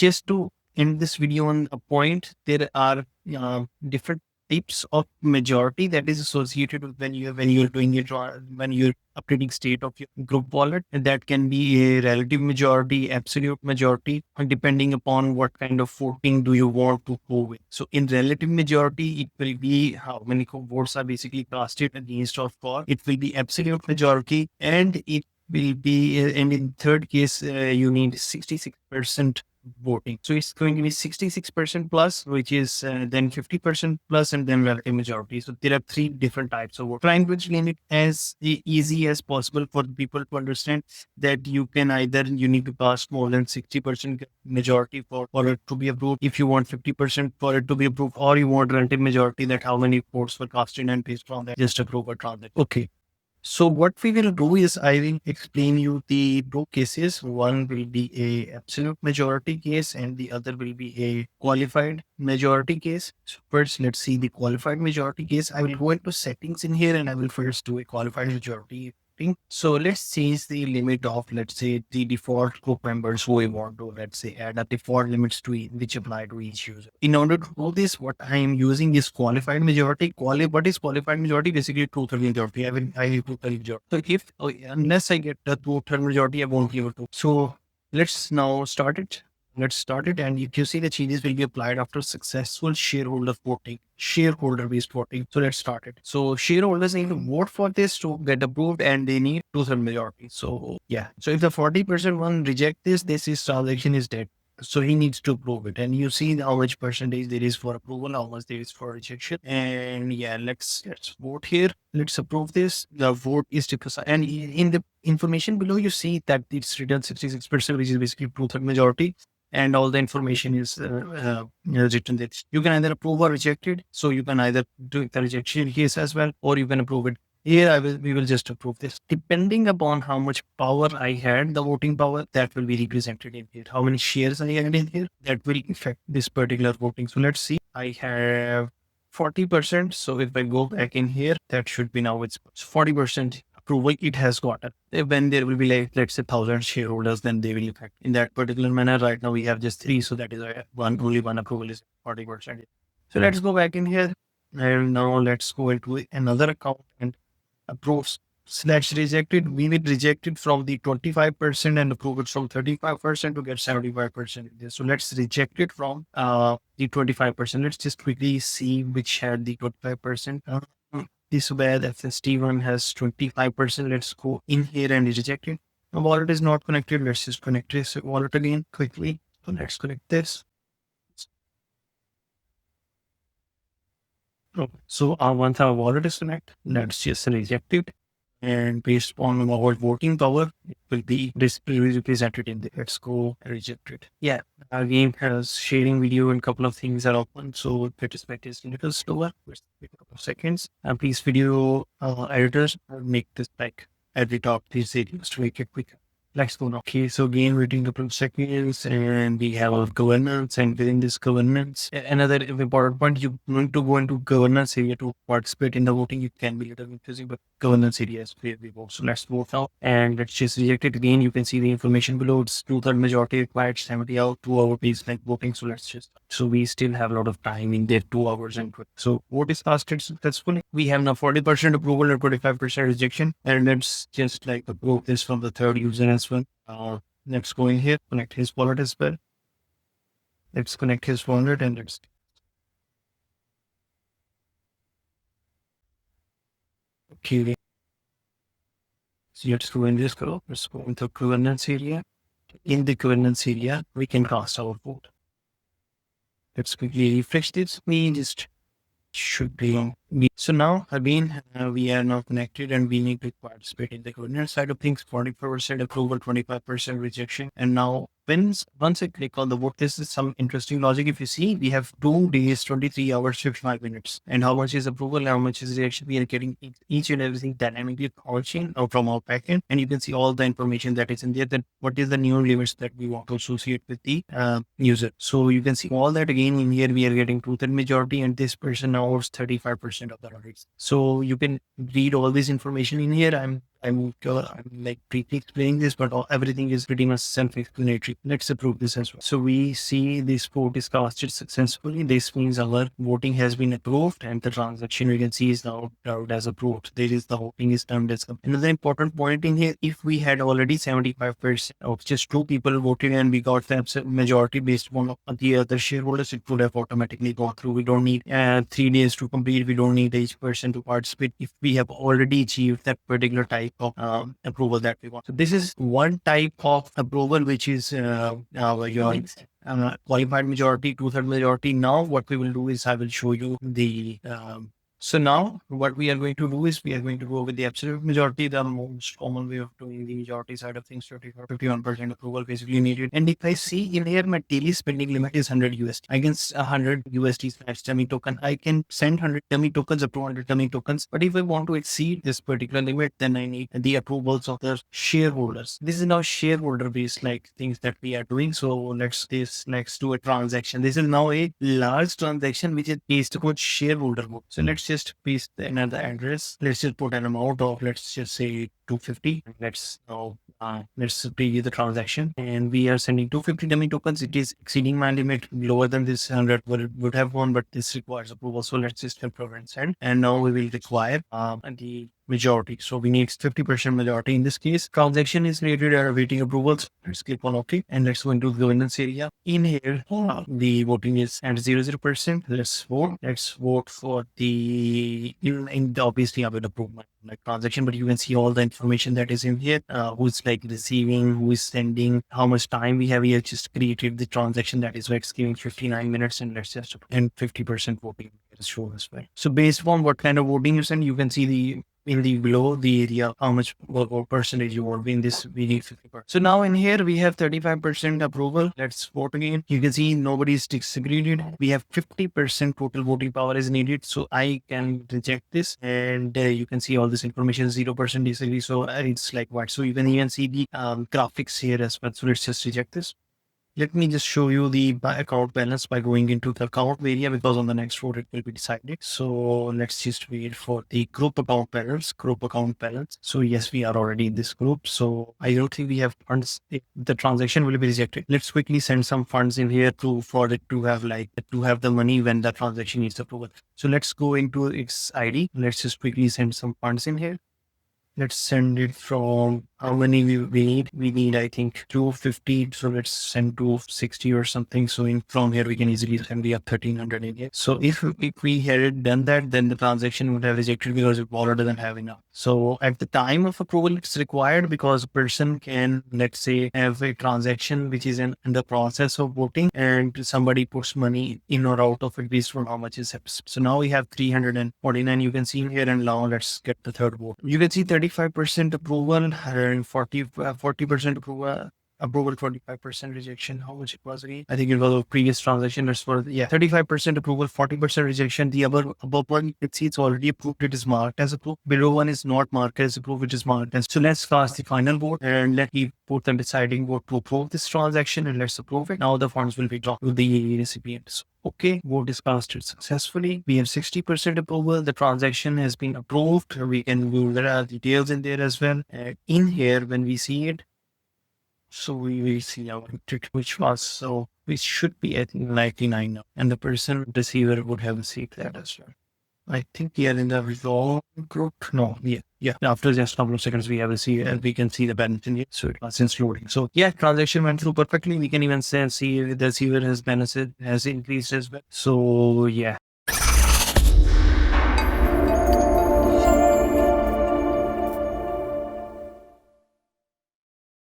just to end this video on a point, there are different types of majority that is associated with when you're doing it, when you're updating state of your group wallet. And that can be a relative majority, absolute majority, depending upon what kind of voting do you want to go with. So in relative majority, it will be how many votes are basically casted against or for. It will be absolute majority, and it will be, and in third case, you need 66% voting. So it's going to be 66% plus, which is then 50% plus, and then relative majority. So there are three different types of vote. Trying to explain it as easy as possible for people to understand that you can either, you need to pass more than 60% majority for it to be approved. If you want 50% for it to be approved, or you want relative majority, that how many votes were casted, and based on that, just approve a transaction. Okay. So what we will do is I will explain you the two cases. One will be a absolute majority case and the other will be a qualified majority case. So first, let's see the qualified majority case. I will go into settings in here and I will first do a qualified majority thing. So let's change the limit of, let's say, the default group members who we want to, let's say, add a default limits to which apply to each user. In order to do this, what I am using is qualified majority. What is qualified majority? Basically, two-thirds majority. I have two-thirds majority. So if, unless I get the two-thirds majority, I won't be able to. So let's now start it. Let's start it. And if you see, the changes will be applied after successful shareholder-based voting. So let's start it. So shareholders need to vote for this to get approved, and they need two-thirds majority. So yeah. So if the 40% one reject this transaction is dead. So he needs to approve it. And you see how much percentage there is for approval, how much there is for rejection. And yeah, let's vote here. Let's approve this. The vote is to, and in the information below, you see that it's written 66%, which is basically two-thirds majority. And all the information is written there. You can either approve or reject it. So you can either do the rejection case as well, or you can approve it. Here, we will just approve this. Depending upon how much power I had, the voting power, that will be represented in here. How many shares I had in here, that will affect this particular voting. So let's see. I have 40%. So if I go back in here, that should be now it's 40% approval it has gotten. When there will be like, let's say 1,000 shareholders, then they will affect in that particular manner. Right now we have just 3. So that is only one approval is 40%. So let's go back in here. And now let's go into another account and approves / rejected. We will reject it from the 25% and approve it from 35% to get 75%. So let's reject it from the 25%. Let's just quickly see which had the 25%. This where the FST one has 25%. Let's go in here and reject it. The wallet is not connected. Let's just connect this wallet again quickly. So let's connect this. Okay. So once our wallet is connected, let's just reject it. And based on our voting power, it will be represented in the let's go reject it. Yeah, our game has sharing video and couple of things are open. So the respect is a little slower. Let's wait a couple of seconds. And please video editors make this like at the top, these videos to make it quicker. Let's go now. Okay, so again, waiting a couple of seconds and we have our governance, and within this governance, another important point, you need to go into governance area to participate in the voting. It can be a little confusing, but governance area is where we vote. So let's vote now and let's just reject it again. You can see the information below. It's two-thirds majority required, 70 out, 2 hour baseline voting. So let's just, so we still have a lot of time in there, 2 hours and 20. So vote is casted successfully. We have now 40% approval and 25% rejection. And let's just like approve this from the third user as well. Let's go in here, connect his wallet as well. Let's connect his wallet and let's. Okay. So let's go in this color. Let's go into governance area. In the governance area, we can cast our vote. Let's quickly refresh this. We just should be. So now again, we are now connected and we need to participate in the governance side of things. 44% approval, 25% rejection. And now once I click on the vote, this is some interesting logic. If you see, we have 2 days, 23 hours, 55 minutes. And how much is approval and how much is rejection? We are getting each and everything dynamically chain from our backend. And you can see all the information that is in there. Then what is the new limits that we want to associate with the user. So you can see all that again in here. We are getting two-thirds majority, and this person now owns 35% of the rights. So you can read all this information in here. I'm I'm like briefly explaining this, but everything is pretty much self-explanatory. Let's approve this as well. So we see this vote is casted successfully. This means our voting has been approved, and the transaction we can see is now termed as approved. There is the voting is termed as approved. Another important point in here: if we had already 75% of just 2 people voted and we got the majority based on the other shareholders, it would have automatically gone through. We don't need 3 days to complete. We don't need each person to participate if we have already achieved that particular type of approval that we want. So this is one type of approval, which is your qualified majority, 2/3 majority. Now what we will do is I will show you the so now what we are going to do is we are going to go with the absolute majority, the most common way of doing the majority side of things, 51% approval basically needed. And if I see in here, my daily spending limit is 100 USD. Against 100 USD slash dummy token, I can send 100 dummy tokens up to 100 dummy tokens. But if I want to exceed this particular limit, then I need the approvals of the shareholders. This is now shareholder based like things that we are doing. So let's do a transaction. This is now a large transaction which is based upon shareholder vote. So let's just paste another address. Let's just put an amount of, let's just say 250. Let's now let's preview the transaction, and we are sending 250 dummy tokens. It is exceeding my limit. Lower than this 100 would have won, but this requires approval. So let's just confirm and send. And now we will require the majority. So we need 50% majority in this case. Transaction is created and awaiting approvals. Let's click on OK, and let's go into the governance area. In here, the voting is at 00%. Let's vote. Let's vote for the obviously I will approve my transaction, but you can see all the information that is in here. Who's like receiving, who is sending, how much time we have here. Just created the transaction that is like giving 59 minutes, and let's just and 50% voting is shown as well. So based on what kind of voting you send, you can see the in the below the area how much what percentage you want. In this we need 50%. So now in here we have 35% approval. Let's vote again. You can see nobody's disagreed. We have 50% total voting power is needed, so I can reject this, and you can see all this information. 0% disagree, so it's like what. So you can even see the graphics here as well. So let's just reject this. Let me just show you the account balance by going into the account area, because on the next vote it will be decided. So let's just wait for the group account balance. So yes, we are already in this group. So I don't think we have funds. The transaction will be rejected. Let's quickly send some funds in here for it to have the money when the transaction needs approval. So let's go into its ID. Let's just quickly send some funds in here. Let's send it from how many we need. We need, I think, 250. So let's send 260 or something. So from here, we can easily send the 1300 in here. So if we had done that, then the transaction would have rejected because the wallet doesn't have enough. So at the time of approval, it's required because a person can, let's say, have a transaction which is in the process of voting, and somebody puts money in or out of it based on how much is happened. So now we have 349. You can see in here, and now let's get the third vote. You can see 35% approval and 40% approval. 45% rejection. How much it was again? I think it was a previous transaction. That's for 35% approval, 40% rejection. The above one, you can see it's already approved. It is marked as approved. Below one is not marked as approved. It is marked as. So let's cast the final vote, and let me put the deciding vote to approve this transaction, and let's approve it. Now the funds will be dropped to the recipients. Okay, vote is casted successfully. We have 60% approval. The transaction has been approved. We can view the details in there as well. In here, when we see it, so we will see our which was, so we should be at 99 now, and the person receiver would have received that as well. I think we are in the wrong group. No, yeah. After just a couple of seconds, we have received, and we can see the balance in here. So it was since loading. So yeah, transaction went through perfectly. We can even see the receiver has balance has increased as well. So yeah,